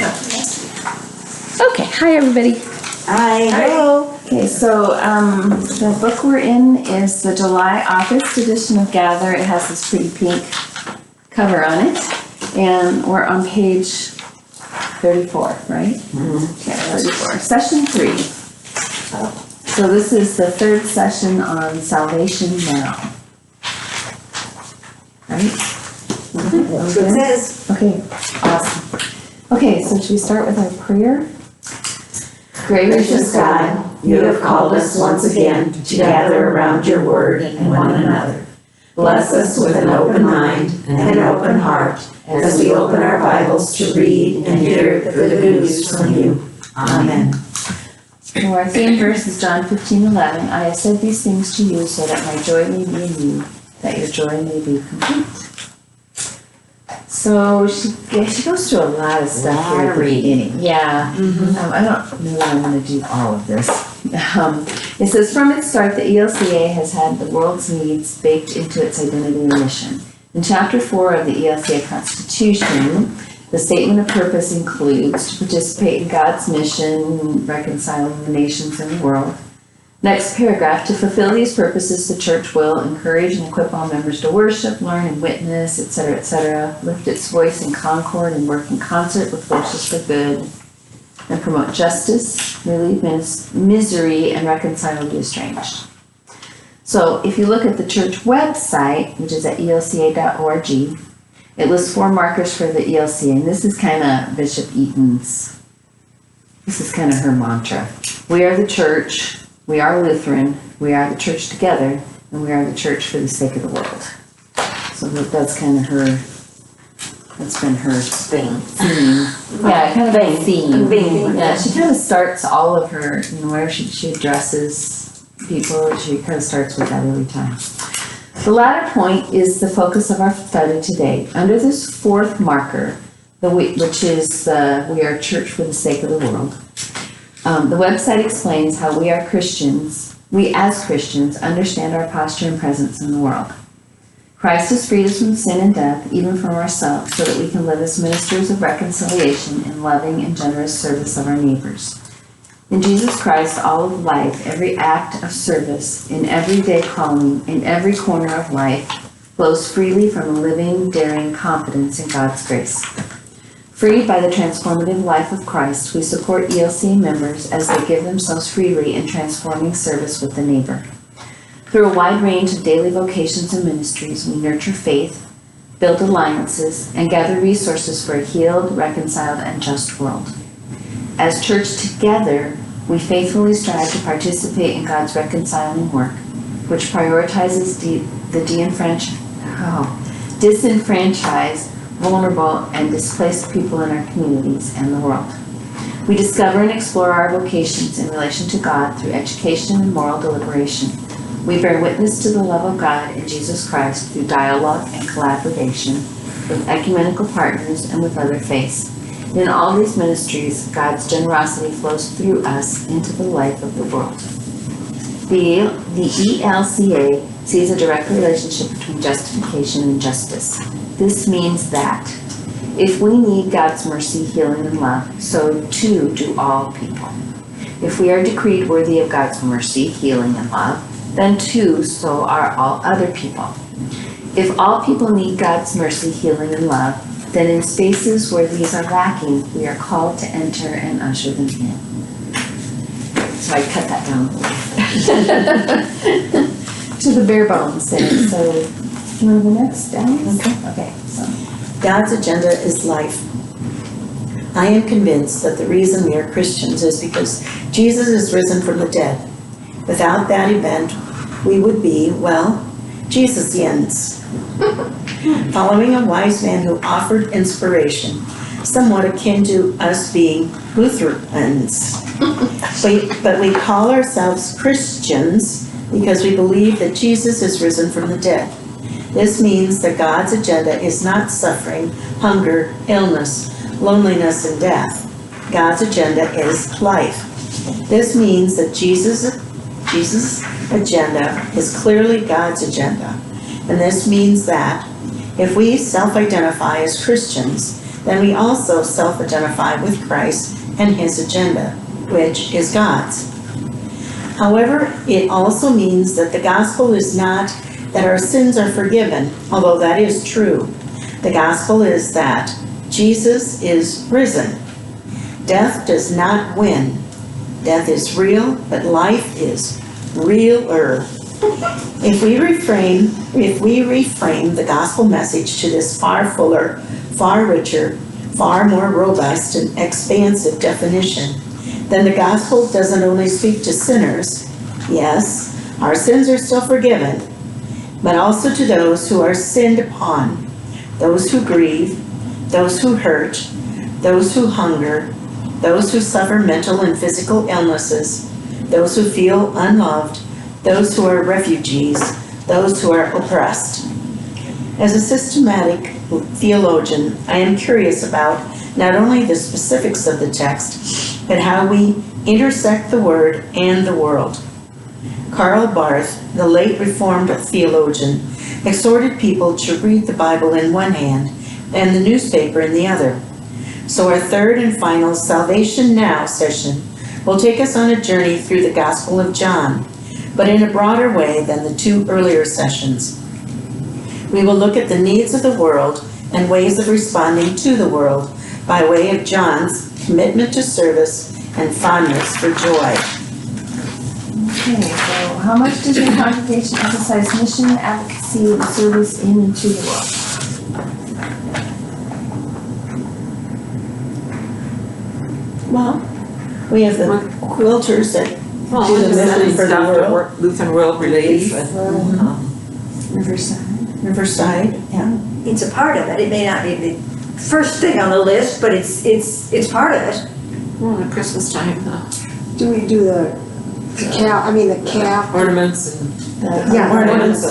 Okay, hi everybody. Hi. Hello. Okay, so the book we're in is the July August edition of Gather. It has this pretty pink cover on it, and we're on page 34, right? Mm-hmm. Okay, 34. Session 3. So this is the third session on Salvation Now. Right? That's what it says. Okay, awesome. Okay, so should we start with our prayer? Gracious God, you have called us once again to gather around your word and one another. Bless us with an open mind and an open heart as we open our Bibles to read and hear the good news from you. Amen. Well, our theme verse is John 15:11. I have said these things to you so that my joy may be in you, that your joy may be complete. So she goes through a lot of stuff here at the beginning. Yeah. I don't know that I'm going to do all of this. It says, from its start, the ELCA has had the world's needs baked into its identity and mission. In Chapter 4 of the ELCA Constitution, the statement of purpose includes to participate in God's mission, reconciling the nations and the world. Next paragraph, to fulfill these purposes, the church will encourage and equip all members to worship, learn and witness, etc., lift its voice in concord and work in concert with forces for good, and promote justice, relieve misery, and reconcile the estranged. So if you look at the church website, which is at elca.org, it lists 4 markers for the ELCA, and this is kind of Bishop Eaton's, this is kind of her mantra. We are the church. We are Lutheran, we are the church together, and we are the church for the sake of the world. So that's kind of her, that's been her theme. Yeah, kind of a theme. Yeah, she kind of starts all of her, where she addresses people, she kind of starts with that every time. The latter point is the focus of our study today. Under this 4th marker, which is we are church for the sake of the world, the website explains how we as Christians understand our posture and presence in the world. Christ has freed us from sin and death, even from ourselves, so that we can live as ministers of reconciliation in loving and generous service of our neighbors. In Jesus Christ, all of life, every act of service, in everyday calling, in every corner of life, flows freely from a living, daring confidence in God's grace. Freed by the transformative life of Christ, we support ELCA members as they give themselves freely in transforming service with the neighbor. Through a wide range of daily vocations and ministries, we nurture faith, build alliances, and gather resources for a healed, reconciled, and just world. As church together, we faithfully strive to participate in God's reconciling work, which prioritizes the disenfranchised, vulnerable, and displaced people in our communities and the world. We discover and explore our vocations in relation to God through education and moral deliberation. We bear witness to the love of God in Jesus Christ through dialogue and collaboration with ecumenical partners and with other faiths. In all these ministries, God's generosity flows through us into the life of the world. The ELCA sees a direct relationship between justification and justice. This means that if we need God's mercy, healing, and love, so too do all people. If we are decreed worthy of God's mercy, healing, and love, then too so are all other people. If all people need God's mercy, healing, and love, then in spaces where these are lacking, we are called to enter and usher them in. So I cut that down a little to the bare bones there. So, do you want to go next, Alice? Okay. So, God's agenda is life. I am convinced that the reason we are Christians is because Jesus is risen from the dead. Without that event, we would be, Jesus-ians. Following a wise man who offered inspiration, somewhat akin to us being Lutherans. But we call ourselves Christians because we believe that Jesus is risen from the dead. This means that God's agenda is not suffering, hunger, illness, loneliness, and death. God's agenda is life. This means that Jesus' agenda is clearly God's agenda. And this means that if we self-identify as Christians, then we also self-identify with Christ and his agenda, which is God's. However, it also means that the gospel is not that our sins are forgiven, although that is true. The gospel is that Jesus is risen. Death does not win. Death is real, but life is realer. If we reframe the gospel message to this far fuller, far richer, far more robust and expansive definition, then the gospel doesn't only speak to sinners. Yes, our sins are still forgiven, but also to those who are sinned upon, those who grieve, those who hurt, those who hunger, those who suffer mental and physical illnesses, those who feel unloved, those who are refugees, those who are oppressed. As a systematic theologian, I am curious about not only the specifics of the text, but how we intersect the word and the world. Karl Barth, the late Reformed theologian, exhorted people to read the Bible in one hand and the newspaper in the other. So our third and final Salvation Now session will take us on a journey through the Gospel of John, but in a broader way than the two earlier sessions. We will look at the needs of the world and ways of responding to the world by way of John's commitment to service and fondness for joy. Okay, so how much does your congregation emphasize mission, advocacy, and service in and to the world? Well, we have the quilters that do the mission for the world. Lutheran World Relief. Riverside. Yeah. It's a part of it. It may not be the first thing on the list, but it's part of it. Well, at Christmas time, Do we do the cap ornaments and. Yeah, ornaments,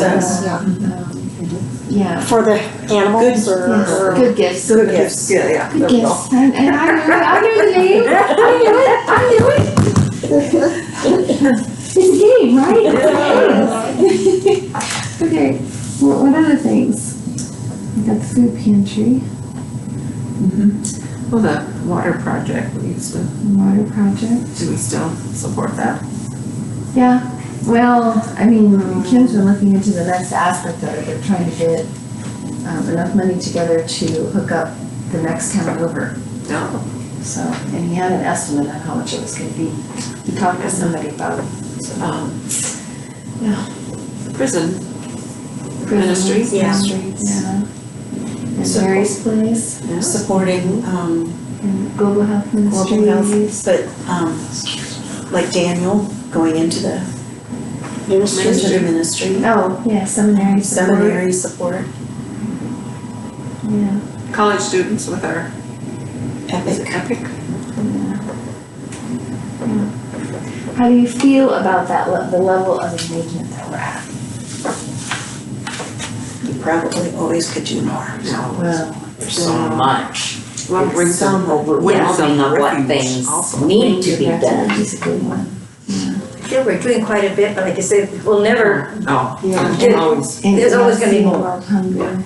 Yeah. for the animals Yes, or? good gifts. Good gifts. Yeah. Good gifts. And I knew the name. I knew it. It's a game, right? Okay, what other things? We got the food pantry, Well, the water project, we used to, water project. do we still support that? Yeah, well, I mean, Kim's been looking into the next aspect of it. They're trying to get enough money together to hook up the next town over. No. So, and he had an estimate on how much it was gonna be. He talked to somebody about it. Prison ministries. Yeah. Yeah. And So- Mary's Place, Yeah. Supporting and Global Health Ministries. global health, but like Daniel going into the ministry, Oh, yeah, seminary support. seminary support, Yeah. College students with our, is it epic. Epic? How do you feel about that, the level of engagement that we're at? You probably always could do more. Well, There's so much. Well, It's bring some so Overwhelming of what refuge things also. need to be done. Is a good one. I feel we're doing quite a bit, but like I said, we'll never, Oh, Yeah. always, And There's always gonna be feeding more. world hunger.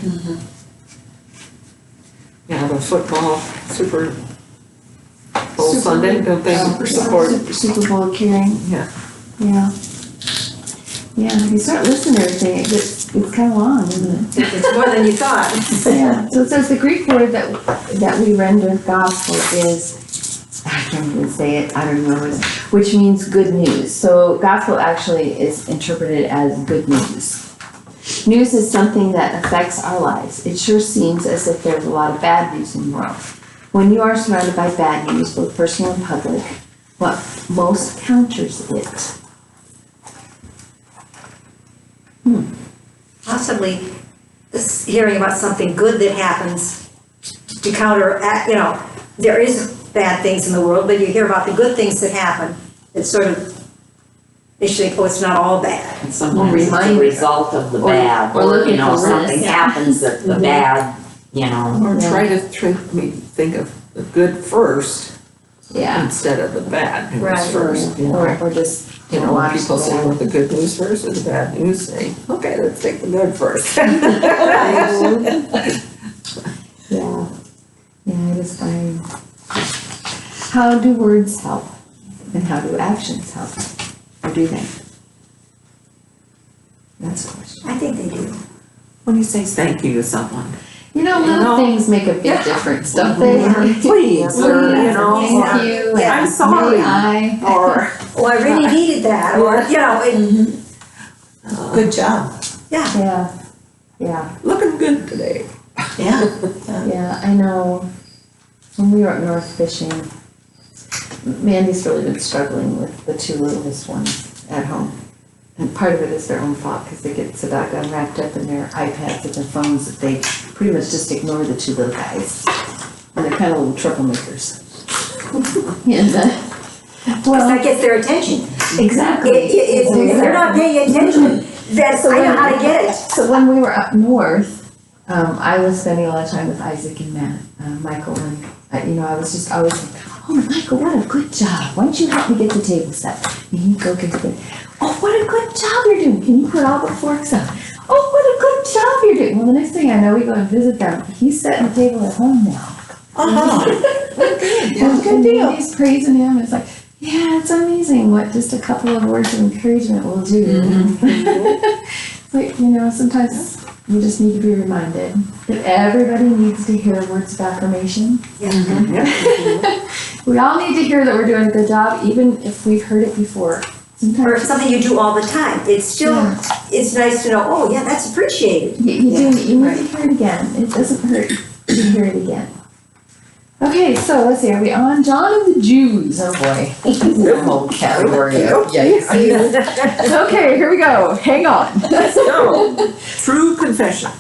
yeah, the football, Super Bowl Sunday, don't they support? Super Bowl curing. Yeah. Yeah. Yeah, if you start listening to everything, it's kind of long, isn't it? it's more than you thought. Yeah, so it says the Greek word that we render gospel is, I can't even say it, I don't remember, which means good news. So gospel actually is interpreted as good news. News is something that affects our lives. It sure seems as if there's a lot of bad news in the world. When you are surrounded by bad news, both personal and public, what most counters it? Possibly this hearing about something good that happens to counteract, there is bad things in the world, but you hear about the good things that happen. It's sort of, they think, oh, it's not all bad. And sometimes it's a result of the bad, or look at the something risk. happens that the bad, Or try to think of the good first Yeah. instead of the bad news Right. first. You know, Or just, when watch people the say, bad. well, the good news first or the bad news, say, okay, let's take the good first. Yeah, yeah. satisfying. How do words help? And how do actions help? What do you think? That's a question. I think they do. When you say thank you to someone, You know, You little know? things make a big Yeah. difference, don't they? please, or, you know, Thank you. Yeah. I'm sorry, May I? or, Oh, I really needed that, or, you know, Good job. yeah. Yeah, yeah, looking good today. Yeah. yeah, I know. When we were up north fishing, Mandy's really been struggling with the two littlest ones at home. And part of it is their own fault, because they get so doggone wrapped up in their iPads and their phones that they pretty much just ignore the two little guys. And they're kind of little troublemakers. And, well, That gets their attention. exactly. If they're not paying attention, then I know how to get it. So when we were up north, I was spending a lot of time with Isaac and Matt, Michael, and, I was just always like, oh, Michael, what a good job. Why don't you help me get the table set? And he'd go get the thing. Oh, what a good job you're doing. Can you put all the forks on? Oh, what a good job you're doing. Well, the next thing I know, we go and visit them. He's setting the table at home now. And Mandy's praising him. It's like, yeah, it's amazing what just a couple of words of encouragement will do. But, sometimes you just need to be reminded that everybody needs to hear words of affirmation. We all need to hear that we're doing a good job, even if we've heard it before. Or Sometimes something you do all the time. It's still, it's nice to know, oh, yeah, that's appreciated. you need to hear it again. It doesn't hurt to hear it again. Okay, so let's see, are we on John and the Jews? Oh boy. The whole category of yikes. Okay, here we go. Hang on. So, true confession.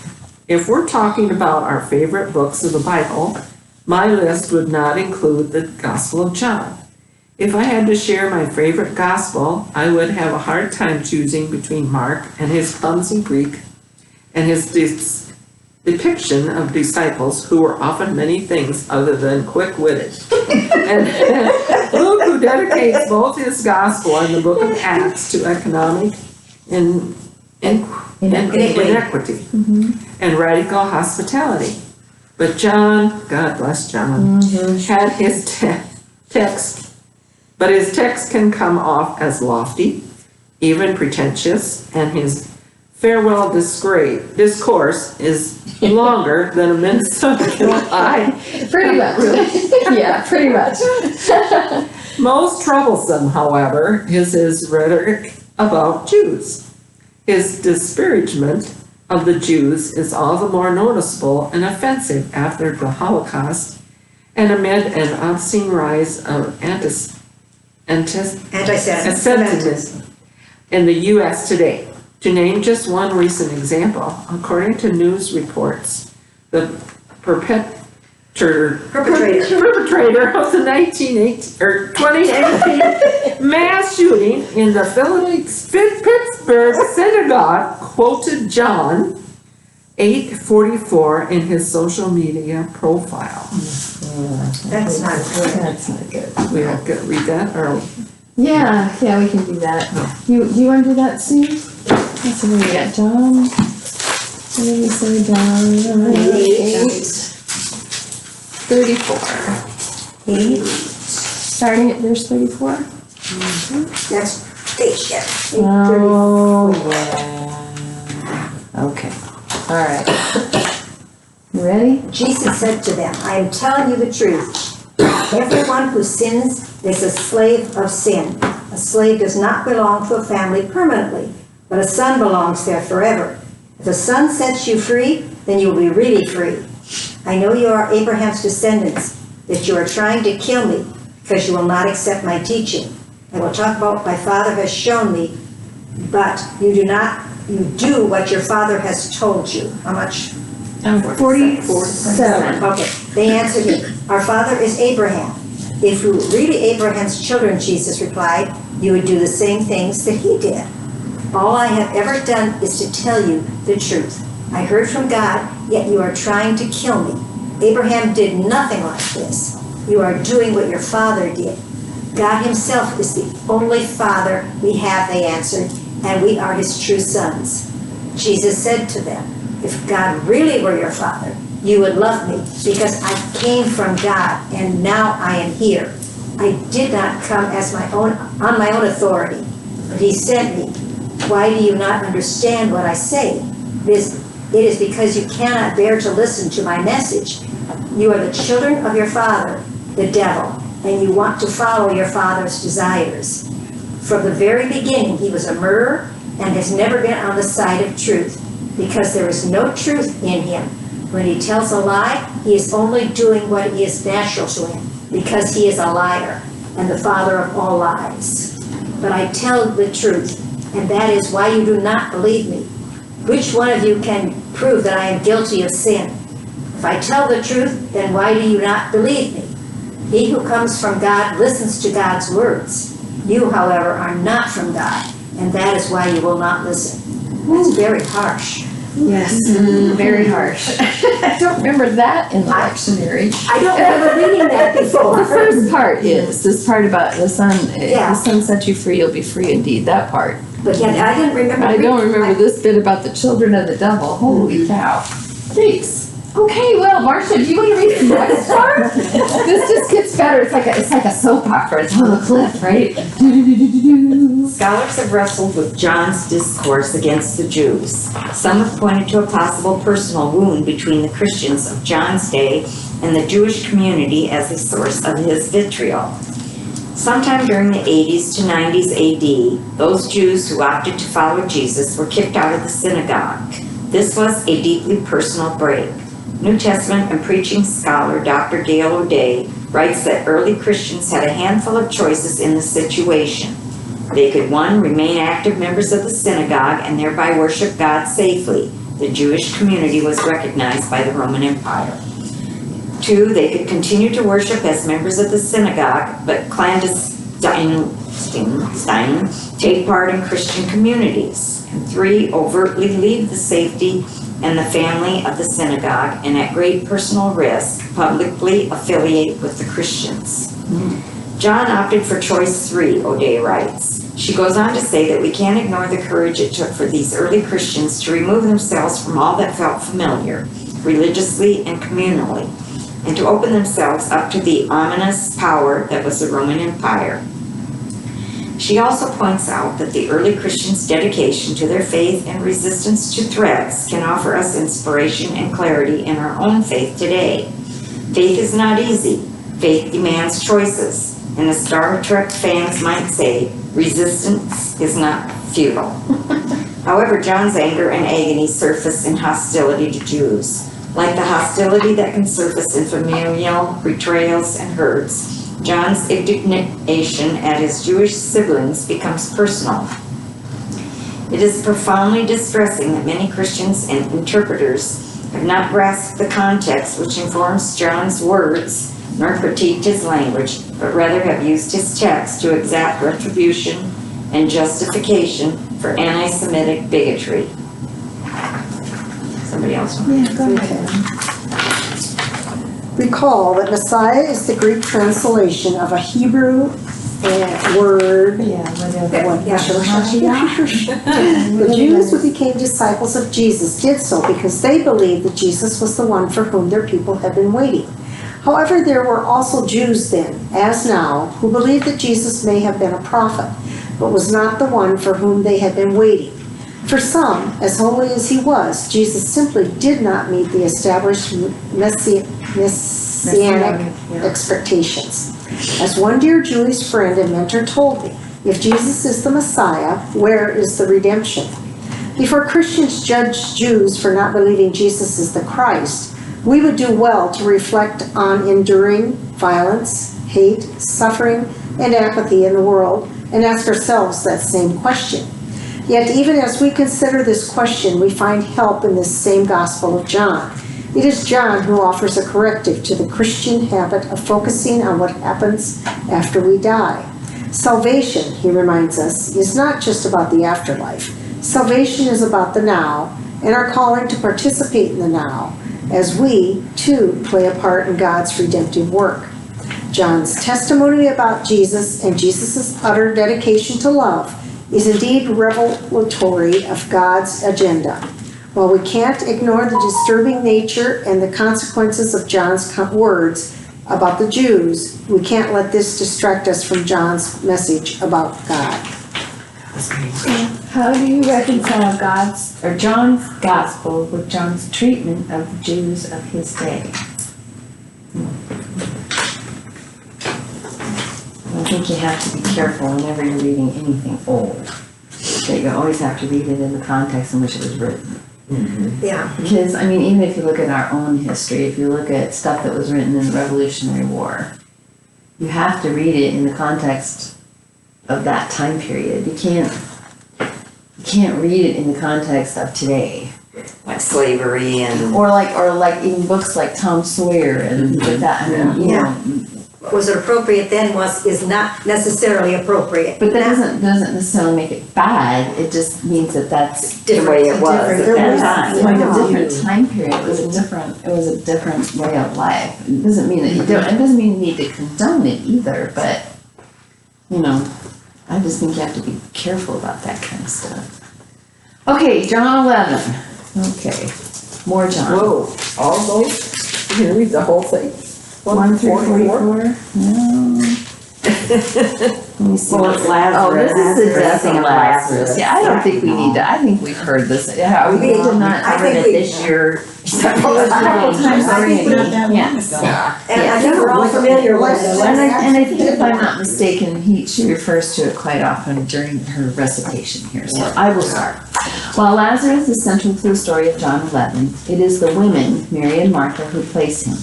If we're talking about our favorite books of the Bible, my list would not include the Gospel of John. If I had to share my favorite gospel, I would have a hard time choosing between Mark and his clumsy Greek and his depiction of disciples who were often many things other than quick-witted. And Luke, who dedicates both his gospel and the book of Acts to economic inequity and radical hospitality. But John, God bless John, had his text, but his text can come off as lofty, even pretentious, and his farewell discourse is longer than a Minnesota lie. Pretty much. Yeah, pretty much. Most troublesome, however, is his rhetoric about Jews. His disparagement of the Jews is all the more noticeable and offensive after the Holocaust and amid an obscene rise of anti-Semitism in the U.S. today. To name just one recent example, according to news reports, the perpetrator of the 2018 mass shooting in the Pittsburgh synagogue quoted John 8:44 in his social media profile. That's not good. That's not good. We have to read that, or Yeah, we can do that. You want to do that, Sue? Let's see, we got John. What did we say, John? 34. Starting at verse 34? That's spaceship. Oh, yeah. Okay, all right. You ready? Jesus said to them, I am telling you the truth. Everyone who sins is a slave of sin. A slave does not belong to a family permanently, but a son belongs there forever. If the son sets you free, then you will be really free. I know you are Abraham's descendants, that you are trying to kill me because you will not accept my teaching. I will talk about what my father has shown me, but you do what your father has told you. How much? 47. Okay, they answered him, our father is Abraham. If you were really Abraham's children, Jesus replied, you would do the same things that he did. All I have ever done is to tell you the truth. I heard from God, yet you are trying to kill me. Abraham did nothing like this. You are doing what your father did. God himself is the only father we have, they answered, and we are his true sons. Jesus said to them, if God really were your father, you would love me, because I came from God and now I am here. I did not come as on my own authority, but he sent me. Why do you not understand what I say? It is because you cannot bear to listen to my message. You are the children of your father, the devil, and you want to follow your father's desires. From the very beginning, he was a murderer and has never been on the side of truth, because there is no truth in him. When he tells a lie, he is only doing what is natural to him, because he is a liar and the father of all lies. But I tell the truth, and that is why you do not believe me. Which one of you can prove that I am guilty of sin? If I tell the truth, then why do you not believe me? He who comes from God listens to God's words. You, however, are not from God, and that is why you will not listen. That's very harsh. Yes, very harsh. I don't remember that in the dictionary. I don't remember reading that before. The first part is, this part about the Son, if Yeah. the Son set you free, you'll be free indeed, that part. But yet, I didn't remember. I don't remember this bit about the children of the devil, holy cow. Jeez. Okay, well, Marcia, do you want to read the next part? This just gets better, it's like a soap opera, it's on the cliff, right? Do-do-do-do-do-do. Scholars have wrestled with John's discourse against the Jews. Some have pointed to a possible personal wound between the Christians of John's day and the Jewish community as a source of his vitriol. Sometime during the 80s to 90s AD, those Jews who opted to follow Jesus were kicked out of the synagogue. This was a deeply personal break. New Testament and preaching scholar Dr. Dale O'Day writes that early Christians had a handful of choices in the situation. They could, 1, remain active members of the synagogue and thereby worship God safely. The Jewish community was recognized by the Roman Empire. 2, they could continue to worship as members of the synagogue, but clandestine take part in Christian communities. And 3, overtly leave the safety and the family of the synagogue, and at great personal risk, publicly affiliate with the Christians. John opted for choice 3, O'Day writes. She goes on to say that we can't ignore the courage it took for these early Christians to remove themselves from all that felt familiar, religiously and communally, and to open themselves up to the ominous power that was the Roman Empire. She also points out that the early Christians' dedication to their faith and resistance to threats can offer us inspiration and clarity in our own faith today. Faith is not easy. Faith demands choices. And as Star Trek fans might say, resistance is not futile. However, John's anger and agony surface in hostility to Jews. Like the hostility that can surface in familial betrayals and hurts, John's indignation at his Jewish siblings becomes personal. It is profoundly distressing that many Christians and interpreters have not grasped the context which informs John's words, nor critiqued his language, but rather have used his text to exact retribution and justification for anti-Semitic bigotry. Somebody else? Yeah, go ahead. Recall that Messiah is the Greek translation of a Hebrew word. Yeah, whatever. The Jews who became disciples of Jesus did so because they believed that Jesus was the one for whom their people had been waiting. However, there were also Jews then, as now, who believed that Jesus may have been a prophet, but was not the one for whom they had been waiting. For some, as holy as he was, Jesus simply did not meet the established messianic expectations. As one dear Jewish friend and mentor told me, if Jesus is the Messiah, where is the redemption? Before Christians judge Jews for not believing Jesus is the Christ, we would do well to reflect on enduring violence, hate, suffering, and apathy in the world and ask ourselves that same question. Yet even as we consider this question, we find help in this same Gospel of John. It is John who offers a corrective to the Christian habit of focusing on what happens after we die. Salvation, he reminds us, is not just about the afterlife. Salvation is about the now and our calling to participate in the now, as we, too, play a part in God's redemptive work. John's testimony about Jesus and Jesus' utter dedication to love is indeed revelatory of God's agenda. While we can't ignore the disturbing nature and the consequences of John's words about the Jews, we can't let this distract us from John's message about God. How do you reconcile John's gospel with John's treatment of the Jews of his day? I think you have to be careful whenever you're reading anything old, that you always have to read it in the context in which it was written. Yeah. Because, I mean, even if you look at our own history, if you look at stuff that was written in the Revolutionary War, you have to read it in the context of that time period. You can't read it in the context of today. Like slavery and. Or like even books like Tom Sawyer and that, I mean, you know. What was appropriate then is not necessarily appropriate. But that doesn't necessarily make it bad, it just means that that's The way it was at that time. like a different time period, it was a different way of life. It doesn't mean that it doesn't mean you need to condone it either, but, you know, I just think you have to be careful about that kind of stuff. Okay, John 11, okay, more John. Whoa, all those? You can read the whole thing? 1 through 44? No. Let me see. Well, it's Lazarus. Oh, this is the death Lazarus. of Lazarus. Yeah, I don't think we need to, I think we've heard this, yeah, we did not I cover think it we- this year. Several A couple times I think already, not that yes. And I think we're all familiar with it. And I think if I'm not mistaken, she refers to it quite often during her recitation here, so I will start. While Lazarus is central to the story of John 11, it is the women, Mary and Martha, who place him.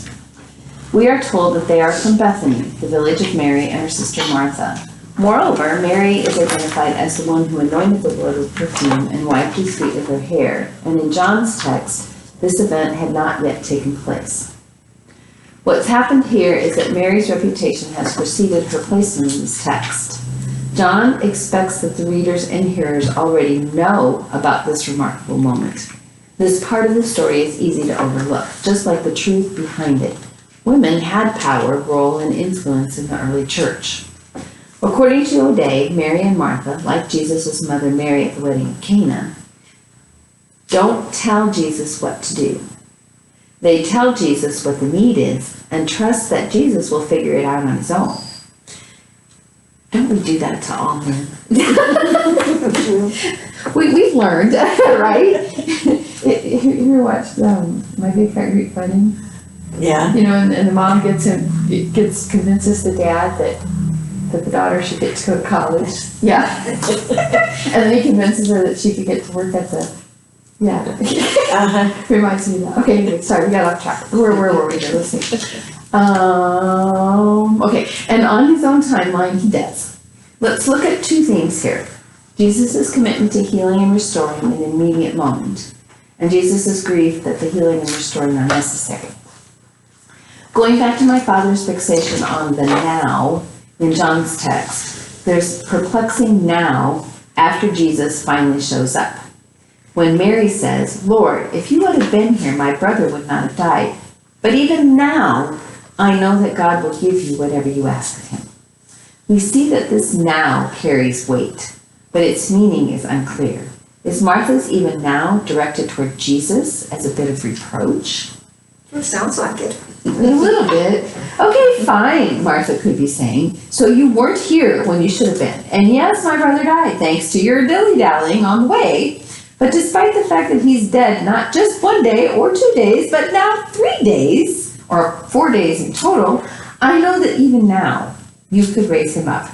We are told that they are from Bethany, the village of Mary and her sister Martha. Moreover, Mary is identified as the one who anointed the Lord with perfume and wiped his feet with her hair, and in John's text, this event had not yet taken place. What's happened here is that Mary's reputation has preceded her placement in this text. John expects that the readers and hearers already know about this remarkable moment. This part of the story is easy to overlook, just like the truth behind it. Women had power, role, and influence in the early church. According to O'Day, Mary and Martha, like Jesus' mother Mary at the wedding of Cana, don't tell Jesus what to do. They tell Jesus what the need is and trust that Jesus will figure it out on his own. Don't we do that to all men? We've learned, right? You ever watched My Big Fat Greek Wedding? Yeah. You know, and the mom convinces the dad that the daughter should get to go to college. Yeah. And then he convinces her that she could get to work at the, yeah. Uh-huh. Reminds me of that. Okay, anyway, sorry, we got off track. Where were we there? Let's see. Okay, and on his own timeline, he does. Let's look at two things here. Jesus' commitment to healing and restoring in an immediate moment, and Jesus' grief that the healing and restoring are necessary. Going back to my father's fixation on the now in John's text, there's perplexing now after Jesus finally shows up. When Mary says, "Lord, if you would have been here, my brother would not have died. But even now, I know that God will give you whatever you ask of him." We see that this now carries weight, but its meaning is unclear. Is Martha's even now directed toward Jesus as a bit of reproach? It sounds like it. A little bit. Okay, fine, Martha could be saying. So you weren't here when you should have been. And yes, my brother died thanks to your dilly-dallying on the way. But despite the fact that he's dead not just 1 day or 2 days, but now 3 days, or 4 days in total, I know that even now you could raise him up.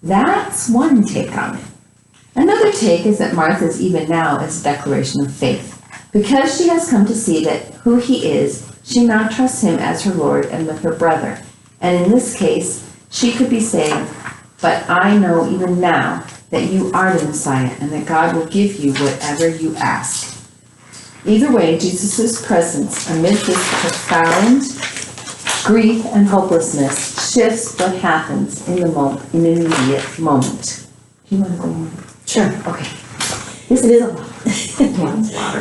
That's one take on it. Another take is that Martha's even now is a declaration of faith. Because she has come to see that who he is, she now trusts him as her Lord and with her brother. And in this case, she could be saying, "But I know even now that you are the Messiah and that God will give you whatever you ask." Either way, Jesus' presence amid this profound grief and hopelessness shifts what happens in an immediate moment. Do you want to go on? Sure. Okay. This is a lot.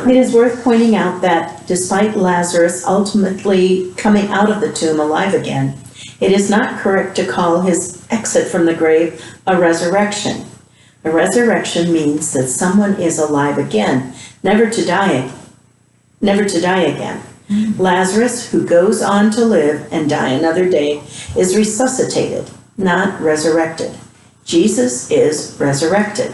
It is worth pointing out that despite Lazarus ultimately coming out of the tomb alive again, it is not correct to call his exit from the grave a resurrection. A resurrection means that someone is alive again, never to die again. Lazarus, who goes on to live and die another day, is resuscitated, not resurrected. Jesus is resurrected.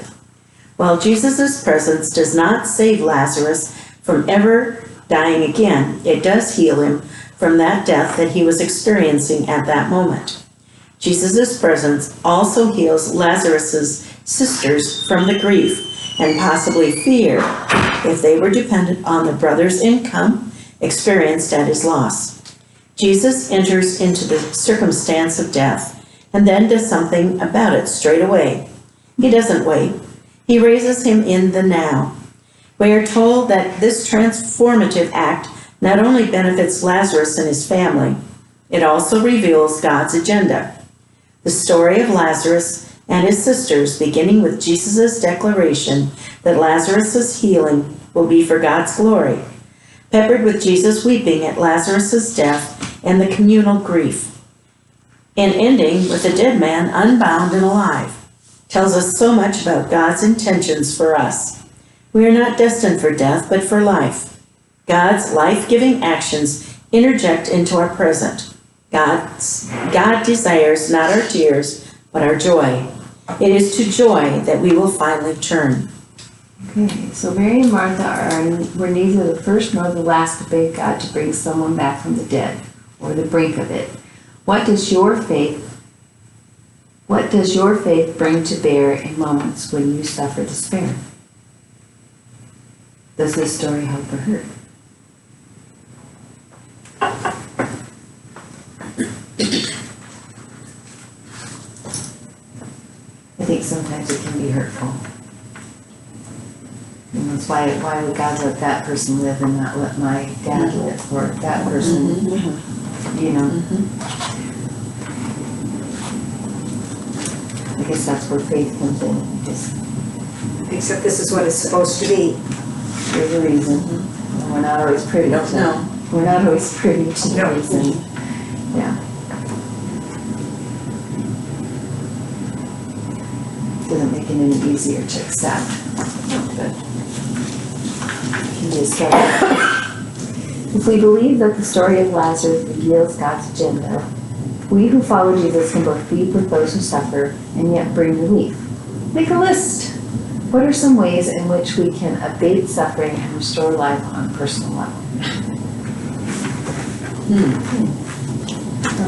While Jesus' presence does not save Lazarus from ever dying again, it does heal him from that death that he was experiencing at that moment. Jesus' presence also heals Lazarus' sisters from the grief and possibly fear if they were dependent on the brother's income experienced at his loss. Jesus enters into the circumstance of death and then does something about it straight away. He doesn't wait. He raises him in the now. We are told that this transformative act not only benefits Lazarus and his family, it also reveals God's agenda. The story of Lazarus and his sisters, beginning with Jesus' declaration that Lazarus' healing will be for God's glory, peppered with Jesus weeping at Lazarus' death and the communal grief, and ending with a dead man unbound and alive, tells us so much about God's intentions for us. We are not destined for death, but for life. God's life-giving actions interject into our present. God desires not our tears, but our joy. It is to joy that we will finally turn. Okay, so Mary and Martha were neither the first nor the last to beg God to bring someone back from the dead, or the brink of it. What does your faith bring to bear in moments when you suffer despair? Does this story help or hurt? I think sometimes it can be hurtful. And that's why would God let that person live and not let my dad live, or that person, you know? I guess that's where faith comes in, just Except this is what it's supposed to be. there's a reason. And we're not always privy to it. No. We're not always privy to the No. reason. Yeah. Doesn't make it any easier to accept, but it can be a struggle. If we believe that the story of Lazarus reveals God's agenda, we who follow Jesus can both weep with those who suffer and yet bring relief. Make a list. What are some ways in which we can abate suffering and restore life on a personal level?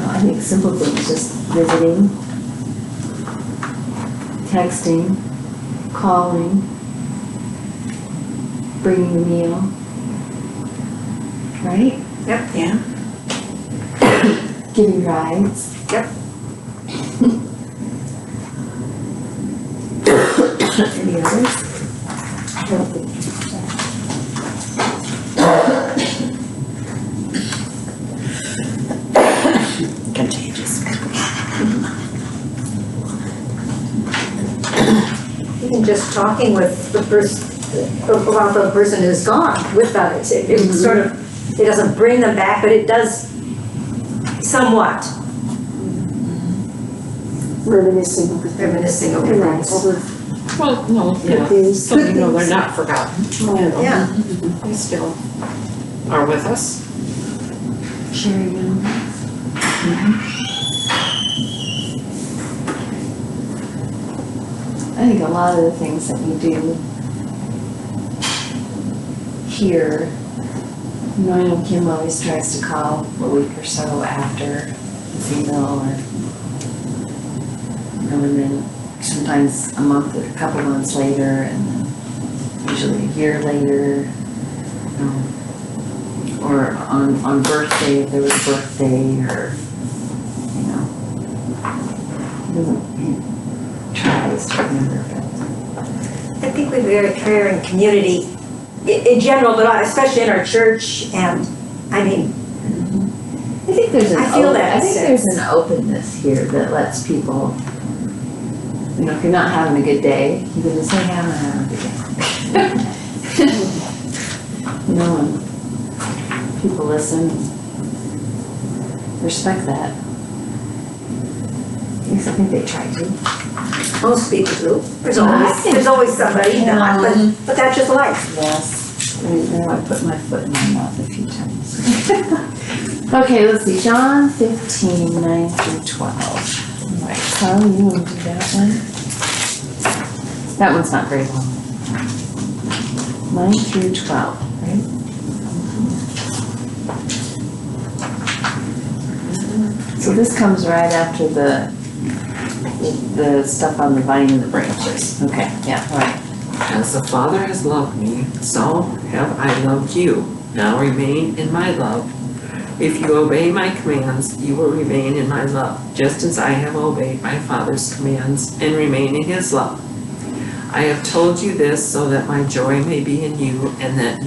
I think simple things, just visiting, texting, calling, bringing a meal, right? Yep. Yeah. Giving rides. Yep. Any others? I don't think Contagious. Even just talking with the person, about the person who's gone with them, it sort of, it doesn't bring them back, but it does somewhat. Reminiscing of the Reminiscing over things. Well, no, good things. so we know they're not forgotten. Yeah. They still are with us. sharing them. I think a lot of the things that we do here, I know Kim always tries to call a week or so after the funeral, or, and then sometimes a month, a couple months later, and then usually a year later, or on birthday, if there was a birthday, or, he tries to remember, but. I think we're very caring community in general, but especially in our church, and I mean, I think there's an I feel that I think sense. there's an openness here that lets people, if you're not having a good day, you can just say, hey, I'm not having a good day. And people listen, respect that. least I think they try to. Most people do. There's always somebody not, but that's just life. Yes. Now I put my foot in my mouth a few times. Okay, let's see, John 15, 9 through 12. All right, Carl, you want to do that one? That one's not very long. 9 through 12, right? So this comes right after the stuff on the vine and the branches. Okay, yeah, all right. As the Father has loved me, so have I loved you. Now remain in my love. If you obey my commands, you will remain in my love, just as I have obeyed my Father's commands and remain in his love. I have told you this so that my joy may be in you and that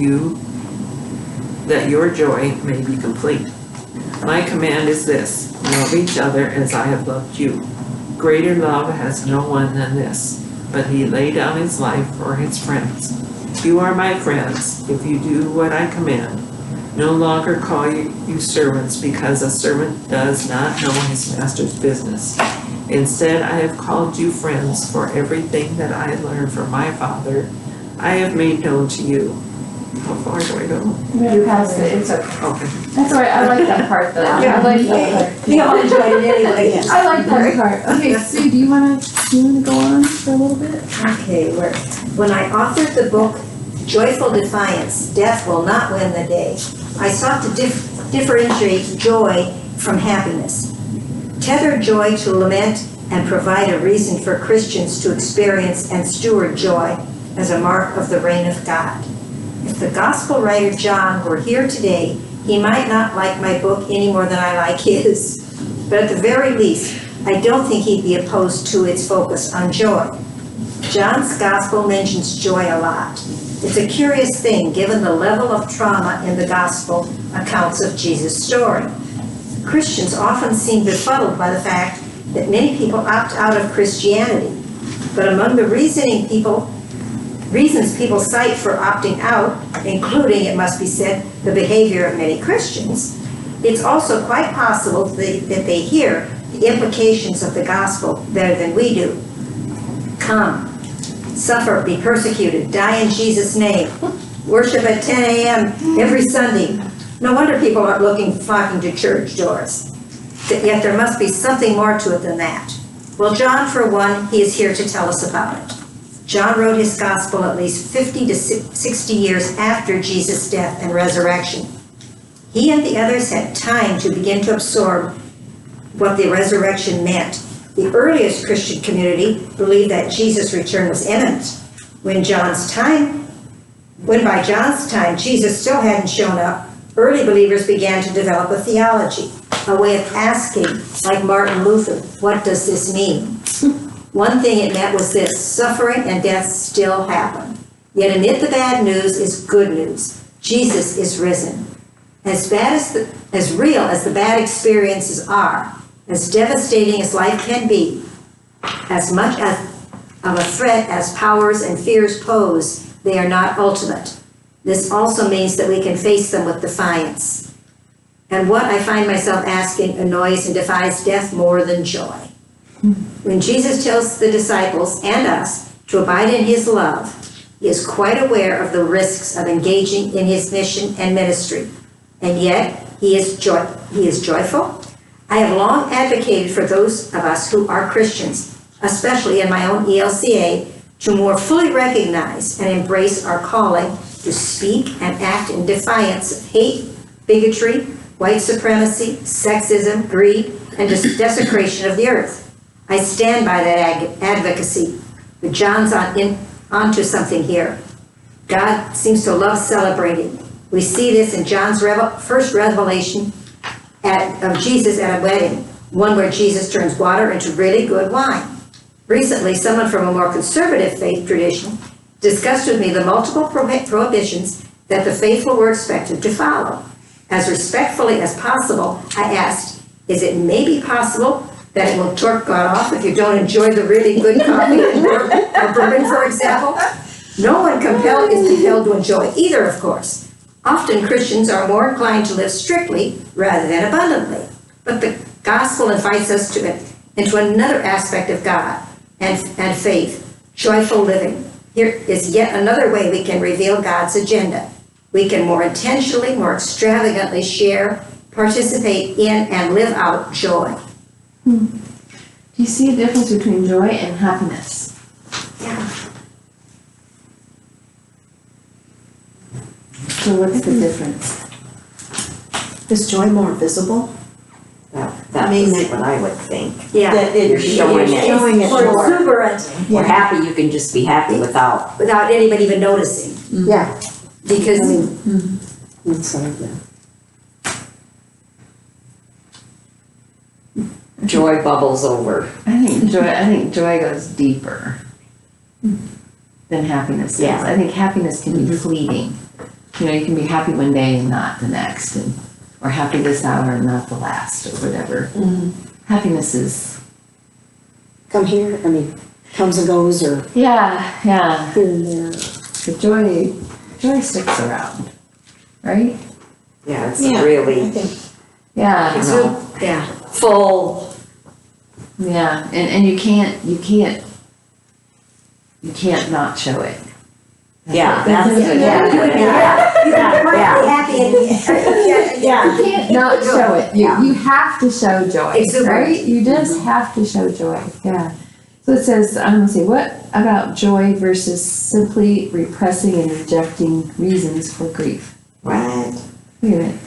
your joy may be complete. My command is this: love each other as I have loved you. Greater love has no one than this, but he laid down his life for his friends. You are my friends if you do what I command. No longer call you servants, because a servant does not know his master's business. Instead, I have called you friends, for everything that I learned from my Father, I have made known to you. How far do I go? You passed it, it's okay. Okay. That's all right, I like that part though. I like that part. We all enjoyed it anyway. I like that part. Okay, Sue, do you wanna go on for a little bit? Okay, when I authored the book Joyful Defiance, Death Will Not Win the Day, I sought to differentiate joy from happiness. Tether joy to lament and provide a reason for Christians to experience and steward joy as a mark of the reign of God. If the gospel writer John were here today, he might not like my book any more than I like his. But at the very least, I don't think he'd be opposed to its focus on joy. John's gospel mentions joy a lot. It's a curious thing given the level of trauma in the gospel accounts of Jesus' story. Christians often seem befuddled by the fact that many people opt out of Christianity. But among the reasons people cite for opting out, including, it must be said, the behavior of many Christians, it's also quite possible that they hear the implications of the gospel better than we do. Come, suffer, be persecuted, die in Jesus' name, worship at 10 a.m. every Sunday. No wonder people aren't flocking to church doors. Yet there must be something more to it than that. Well, John, for one, he is here to tell us about it. John wrote his gospel at least 50 to 60 years after Jesus' death and resurrection. He and the others had time to begin to absorb what the resurrection meant. The earliest Christian community believed that Jesus' return was imminent. When by John's time Jesus still hadn't shown up, early believers began to develop a theology, a way of asking, like Martin Luther, what does this mean? One thing it meant was this: suffering and death still happen. Yet amid the bad news is good news. Jesus is risen. As real as the bad experiences are, as devastating as life can be, as much of a threat as powers and fears pose, they are not ultimate. This also means that we can face them with defiance. And what I find myself asking annoys and defies death more than joy. When Jesus tells the disciples and us to abide in his love, he is quite aware of the risks of engaging in his mission and ministry. And yet, he is joyful. I have long advocated for those of us who are Christians, especially in my own ELCA, to more fully recognize and embrace our calling to speak and act in defiance of hate, bigotry, white supremacy, sexism, greed, and desecration of the earth. I stand by that advocacy, but John's onto something here. God seems to love celebrating. We see this in John's first revelation of Jesus at a wedding, one where Jesus turns water into really good wine. Recently, someone from a more conservative faith tradition discussed with me the multiple prohibitions that the faithful were expected to follow. As respectfully as possible, I asked, is it maybe possible that it will torque God off if you don't enjoy the really good coffee or bourbon, for example? No one is compelled to enjoy either, of course. Often Christians are more inclined to live strictly rather than abundantly. But the gospel invites us to into another aspect of God and faith, joyful living. Here is yet another way we can reveal God's agenda. We can more intentionally, more extravagantly share, participate in, and live out joy. Do you see a difference between joy and happiness? Yeah. So what's the difference? Is joy more visible? That mean, is what I would think. Yeah. That it- You're showing it. Showing it More more. exuberant, We're happy, you can just be happy without. without anybody even noticing, Yeah, because inside there. Joy bubbles over. I think joy goes deeper than happiness does. Yeah. I think happiness can be fleeting. You know, you can be happy one day and not the next, and or happy this hour and not the last, or whatever. Happiness is Come here, I mean, comes and goes, or yeah. here and there. But joy sticks around, right? Yeah, it's Yeah. really Yeah. yeah. full. Yeah, and you can't not show it. Yeah, that's it. good. Yeah. You can be happy and Yeah. You can't not show it. You have to show joy, Exuberant. right? You just have to show joy. Yeah. So it says, let's see, what about joy versus simply repressing and rejecting reasons for grief? Right. Wait a minute.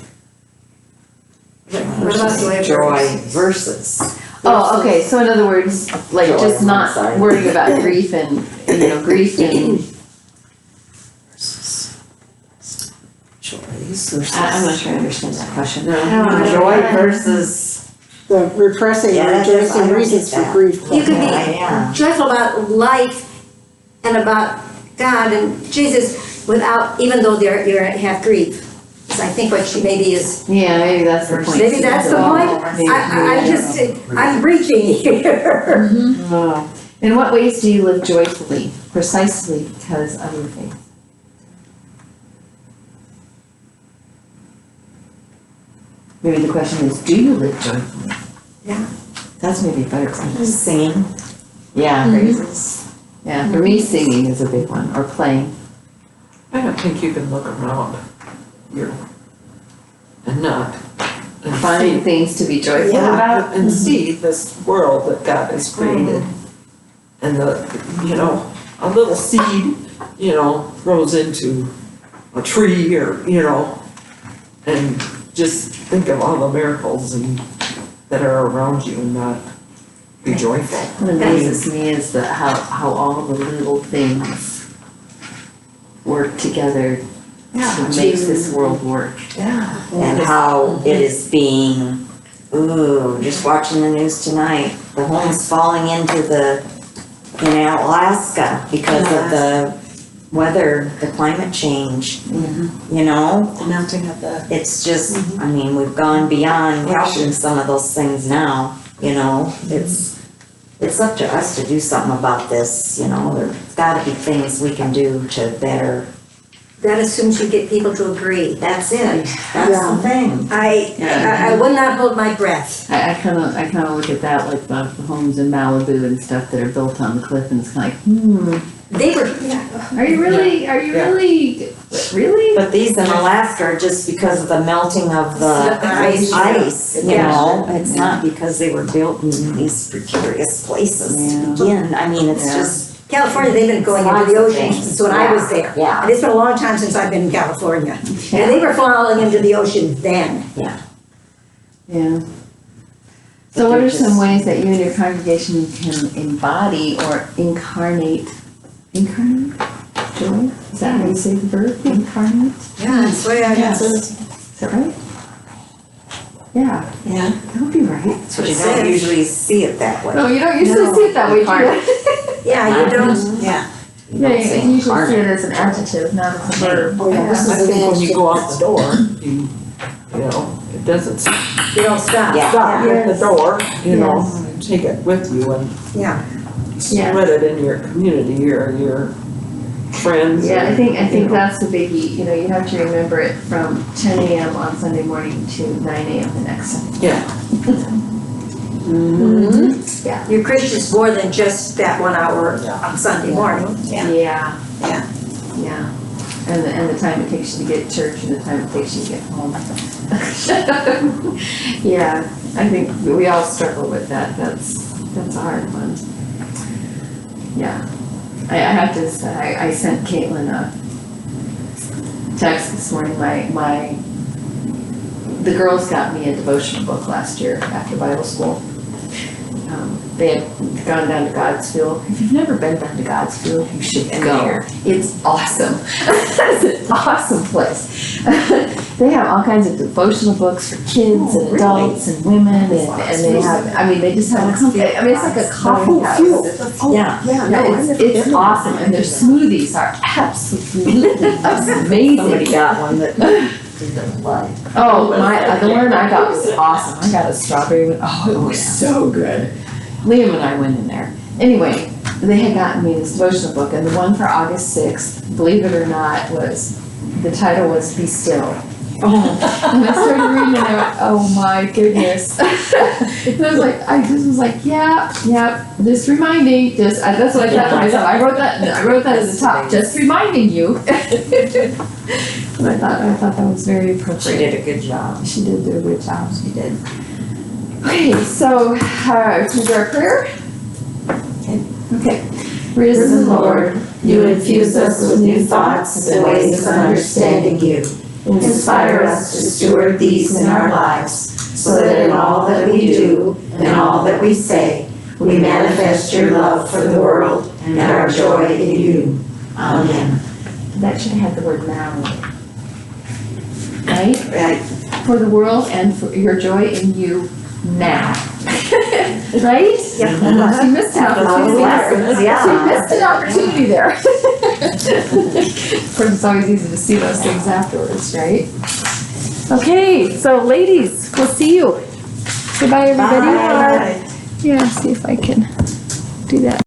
What about Joy versus. Oh, okay. So in other words, like Joy just on one not side. worrying about grief and grief and Choice I'm not sure I understand that question. Joy versus. The repressing Yeah, or that is- I rejoicing don't reasons get for that. grief. You can Yeah. be joyful about life and about God and Jesus without, even though you have grief. So I think what she maybe is, Yeah, maybe that's the point. maybe that's the point. I'm reaching here. In what ways do you live joyfully? Precisely because of your faith. Maybe the question is, do you live joyfully? Yeah. That's maybe a better question. Singing. Yeah, praises. Yeah, for me, singing is a big one, or playing. I don't think you can look around here and not. And Finding things to be joyful about. and see this world that God has created. And a little seed, grows into a tree or, and just think of all the miracles that are around you and not be joyful. What amazes me is how all the little things work together to make this world work. Yeah. And how it is being, just watching the news tonight, the homes falling into in Alaska because of the weather, the climate change, The melting of the. It's just, I mean, we've gone beyond helping some of those things now, it's up to us to do something about this, there's gotta be things we can do to better, That assumes you get people to agree. that's it, that's the thing. I would not hold my breath. I kind of look at that like the homes in Malibu and stuff that are built on the cliff, and it's kind of like, They were, are you really, really? But these in Alaska are just because of the melting of the Ice. ice, Yeah. it's not because they were built in these precarious places Yeah. to begin, I mean, it's Yeah. just. California, they've been going into Lots the of ocean things. since when I was there. Yeah. And it's been a long time since I've been in California. And they were falling into the ocean then. Yeah. But So what they're are some just- ways that you and your congregation can embody or incarnate joy? Is that how you say the verb, incarnate? Yeah, that's the way I got Is that right? Yeah, Yeah. that would be right. But you don't usually see it that way. No, you don't usually see it that way, do you? Yeah, you don't, Yeah. Yeah, you usually see it as an adjective, not as a verb. Oh, yeah, this I is an think when you go out adjective. the door, it doesn't you don't stop. Yeah. stop at the door, Yes. take it with you and Yeah. spread it in your community or your friends. Yeah, I or, think that's the biggie, you have to remember it from 10 a.m. on Sunday morning to 9 a.m. the next Sunday. Yeah. Yeah, you're Christians more than just that 1 hour on Sunday morning. Yeah. Yeah. Yeah. And the time it takes you to get to church and the time it takes you to get home. Yeah, I think we all struggle with that. That's a hard one. Yeah. I have to say, I sent Caitlin a text this morning. The girls got me a devotional book last year after Bible school. They had gone down to Godsfield. If you've never been down to Godsfield, you should go. It's awesome. It's an awesome place. They have all kinds of devotional books for kids and adults and women, and they have, they just have it's like a coffee house. Yeah. It's awesome, and their smoothies are absolutely amazing. Somebody got one that didn't like. Oh, the one I got was awesome. I got a strawberry one. Oh, it was so good. Liam and I went in there. Anyway, they had gotten me this devotional book, and the one for August 6th, believe it or not, the title was Be Still. Oh, and I started reading it, and I went, oh my goodness. And I was like, yeah, just reminding, that's what I thought to myself. I wrote that at the top, just reminding you. And I thought that was very appropriate. She did a good job. She did do a good job. She did. Okay, so, to do our prayer? Okay. Risen Lord, you infuse us with new thoughts and ways of understanding you. Inspire us to steward these in our lives, so that in all that we do and all that we say, we manifest your love for the world and our joy in you. Amen. That should have had the word now in it. Right? Right. For the world and for your joy in you now. Right? Yeah. She missed an opportunity there. Yeah. She missed an opportunity there. Of course, it's always easy to see those things afterwards, right? Okay, so ladies, we'll see you. Goodbye, everybody. Bye. Yeah, see if I can do that.